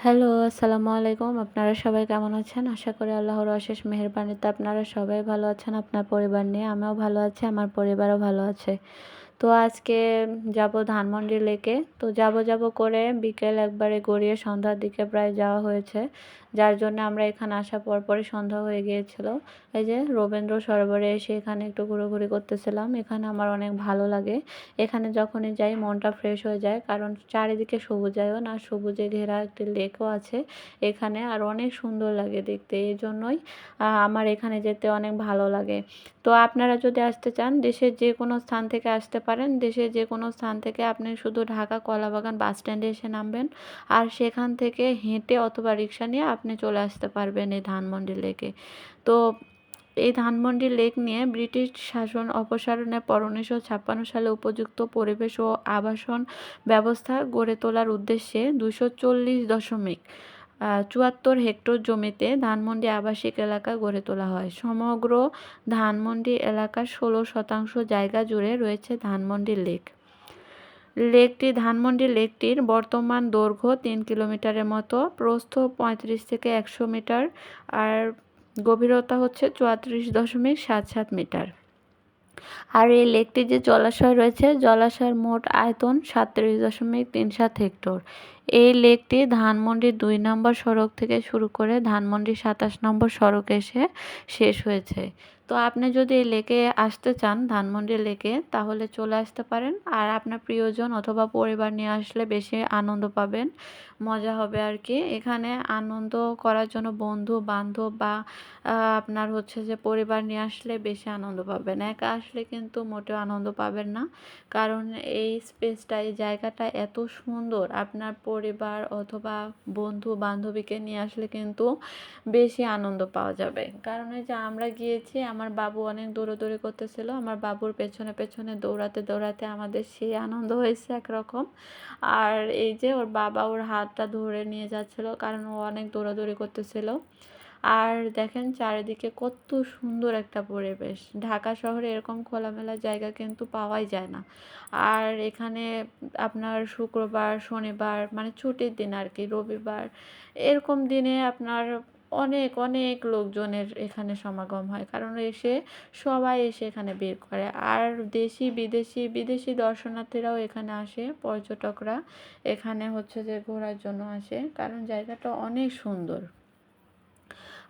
Hello, আসসালামু আলাইকুম। আপনারা সবাই কেমন আছেন? আশা করি আল্লাহর অশেষ মেহেরবানিতে আপনারা সবাই ভালো আছেন আপনার পরিবার নিয়ে। আমিও ভালো আছি, আমার পরিবারও ভালো আছে। তো আজকে যাব ধানমন্ডি লেকে। তো যাব করে বিকেল একবারে গড়িয়ে সন্ধ্যার দিকে প্রায় যাওয়া হয়েছে। যার জন্য আমরা এখানে আসার পরপরই সন্ধ্যা হয়ে গিয়েছিল। এই যে রবীন্দ্র সরোবরে এসে এখানে একটু ঘোরাঘুরি করতেছিলাম। এখানে আমার অনেক ভালো লাগে। এখানে যখনই যাই মনটা ফ্রেশ হয়ে যায়, কারণ চারিদিকে সবুজায়ন আর সবুজে ঘেরা একটি লেকও আছে এখানে, আর অনেক সুন্দর লাগে দেখতে। এই জন্যই আমার এখানে যেতে অনেক ভালো লাগে। তো আপনারা যদি আসতে চান, দেশের যে কোনো স্থান থেকে আসতে পারেন। দেশের যে কোনো স্থান থেকে আপনি শুধু ঢাকা কলাবাগান বাস স্ট্যান্ডে এসে নামবেন, আর সেখান থেকে হেঁটে অথবা রিক্সা নিয়ে আপনি চলে আসতে পারবেন এই ধানমন্ডি লেকে। তো এই ধানমন্ডি লেক নিয়ে ব্রিটিশ শাসন অপসারণের পর 1956 সালে উপযুক্ত পরিবেশ ও আবাসন ব্যবস্থা গড়ে তোলার উদ্দেশ্যে 240.74 হেক্টর জমিতে ধানমন্ডি আবাসিক এলাকা গড়ে তোলা হয়। সমগ্র ধানমন্ডি এলাকার 16% জায়গা জুড়ে রয়েছে ধানমন্ডি লেক। ধানমন্ডি লেকটির বর্তমান দৈর্ঘ্য 3 কিলোমিটারের মতো, প্রস্থ 35 থেকে 100 মিটার, আর গভীরতা হচ্ছে 34.77 মিটার। আর এই লেকটি যে জলাশয় রয়েছে, জলাশয়ের মোট আয়তন 37.37 হেক্টর। এই লেকটি ধানমন্ডি 2 নম্বর সড়ক থেকে শুরু করে ধানমন্ডি 27 নম্বর সড়ক এসে শেষ হয়েছে। তো আপনি যদি এই লেকে আসতে চান, ধানমন্ডি লেকে, তাহলে চলে আসতে পারেন। আর আপনার প্রিয়জন অথবা পরিবার নিয়ে আসলে বেশি আনন্দ পাবেন, মজা হবে আর কি। এখানে আনন্দ করার জন্য বন্ধু বান্ধব বা আপনার হচ্ছে যে পরিবার নিয়ে আসলে বেশি আনন্দ পাবেন। একা আসলে কিন্তু মোটেও আনন্দ পাবেন না, কারণ এই স্পেসটা, এই জায়গাটা এত সুন্দর। আপনার পরিবার অথবা বন্ধু বান্ধবীকে নিয়ে আসলে কিন্তু বেশি আনন্দ পাওয়া যাবে। কারণ এই যে আমরা গিয়েছি, আমার বাবু অনেক দৌড়াদৌড়ি করতেছিল। আমার বাবুর পেছনে পেছনে দৌড়াতে দৌড়াতে আমাদের সেই আনন্দ হয়েছে একরকম। আর এই যে ওর বাবা ওর হাতটা ধরে নিয়ে যাচ্ছিল, কারণ ও অনেক দৌড়াদৌড়ি করতেছিল। আর দেখেন চারিদিকে কত সুন্দর একটা পরিবেশ। ঢাকা শহরে এরকম খোলামেলা জায়গা কিন্তু পাওয়াই যায় না। আর এখানে আপনার শুক্রবার শনিবার মানে ছুটির দিন আর কি, রবিবার এরকম দিনে আপনার অনেক অনেক লোকজনের এখানে সমাগম হয়, কারণ সবাই এসে এখানে ভিড় করে। আর দেশি বিদেশি বিদেশি দর্শনার্থীরাও এখানে আসে, পর্যটকরা এখানে হচ্ছে যে ঘোরার জন্য আসে, কারণ জায়গাটা অনেক সুন্দর।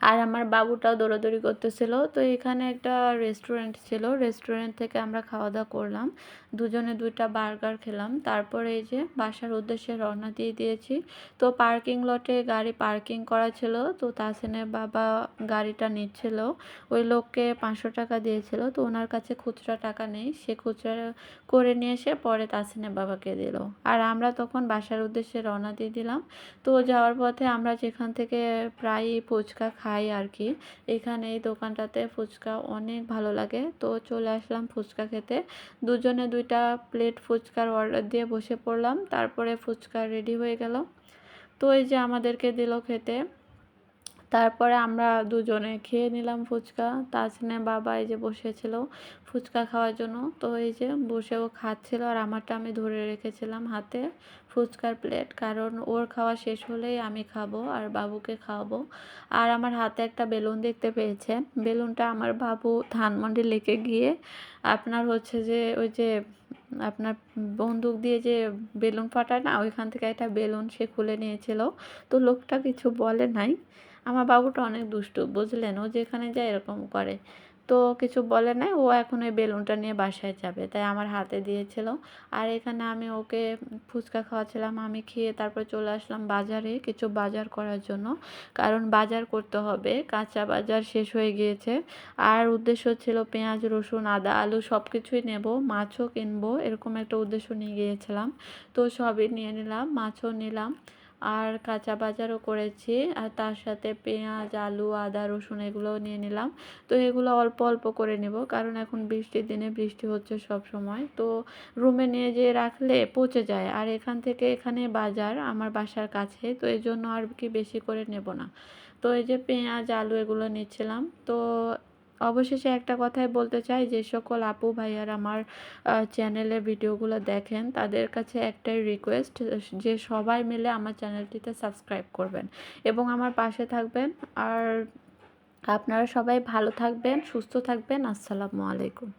আর আমার বাবুটাও দৌড়াদৌড়ি করতেছিল। তো এখানে একটা রেস্টুরেন্ট ছিল, রেস্টুরেন্ট থেকে আমরা খাওয়া দাওয়া করলাম, দুজনে 2টা বার্গার খেলাম। তারপরে এই যে বাসার উদ্দেশ্যে রওনা দিয়ে দিয়েছি। তো পার্কিং লটে গাড়ি পার্কিং করা ছিল, তো তাসিনের বাবা গাড়িটা নিচ্ছিল। ওই লোককে 500 টাকা দিয়েছিল, তো ওনার কাছে খুচরা টাকা নেই, সে খুচরা করে নিয়ে এসে পরে তাসিনের বাবাকে দিল। আর আমরা তখন বাসার উদ্দেশ্যে রওনা দিয়ে দিলাম। তো যাওয়ার পথে আমরা যেখান থেকে প্রায়ই ফুচকা খাই আর কি, এখানে এই দোকানটাতে ফুচকা অনেক ভালো লাগে। তো চলে আসলাম ফুচকা খেতে। দুজনে 2টা প্লেট ফুচকার অর্ডার দিয়ে বসে পড়লাম। তারপরে ফুচকা রেডি হয়ে গেল। তো এই যে আমাদেরকে দিল খেতে। তারপরে আমরা দুজনে খেয়ে নিলাম ফুচকা। তাসনিয়া বাবা এই যে বসেছিল ফুচকা খাওয়ার জন্য, তো এই যে বসেও খাচ্ছিল, আর আমারটা আমি ধরে রেখেছিলাম হাতে ফুচকার প্লেট, কারণ ওর খাওয়া শেষ হলেই আমি খাবো আর বাবুকে খাওয়াবো। আর আমার হাতে একটা বেলুন দেখতে পেয়েছে, বেলুনটা আমার বাবু ধানমন্ডি লেকে গিয়ে আপনার হচ্ছে যে ওই যে আপনার বন্দুক দিয়ে যে বেলুন ফাটায় না, ওইখান থেকে একটা বেলুন সে খুলে নিয়েছিল। তো লোকটা কিছু বলে নাই। আমার বাবুটা অনেক দুষ্টু, বুঝলেন, ও যেখানে যায় এরকম করে। তো কিছু বলে নাই, ও এখন ওই বেলুনটা নিয়ে বাসায় যাবে, তাই আমার হাতে দিয়েছিল। আর এখানে আমি ওকে ফুচকা খাওয়াচ্ছিলাম, আমি খেয়ে তারপর চলে আসলাম বাজারে কিছু বাজার করার জন্য, কারণ বাজার করতে হবে, কাঁচা বাজার শেষ হয়ে গিয়েছে। আর উদ্দেশ্য ছিল পেঁয়াজ রসুন আদা আলু সব কিছুই নেব, মাছও কিনবো, এরকম একটা উদ্দেশ্য নিয়ে গিয়েছিলাম। তো সবই নিয়ে নিলাম, মাছও নিলাম, আর কাঁচা বাজারও করেছি, আর তার সাথে পেঁয়াজ আলু আদা রসুন এগুলোও নিয়ে নিলাম। তো এগুলো অল্প অল্প করে নেব, কারণ এখন বৃষ্টির দিনে বৃষ্টি হচ্ছে সব সময়, তো রুমে নিয়ে যেয়ে রাখলে পচে যায়। আর এখান থেকে এখানে বাজার আমার বাসার কাছে, তো এই জন্য আর কি বেশি করে নেব না। তো এই যে পেঁয়াজ আলু এগুলো নিচ্ছিলাম। তো অবশেষে একটা কথাই বলতে চাই, যে সকল আপু ভাইয়ারা আমার চ্যানেলের ভিডিওগুলো দেখেন, তাদের কাছে একটাই রিকোয়েস্ট, যে সবাই মিলে আমার চ্যানেলটিতে সাবস্ক্রাইব করবেন এবং আমার পাশে থাকবেন। আর আপনারা সবাই ভালো থাকবেন, সুস্থ থাকবেন। আসসালামু আলাইকুম।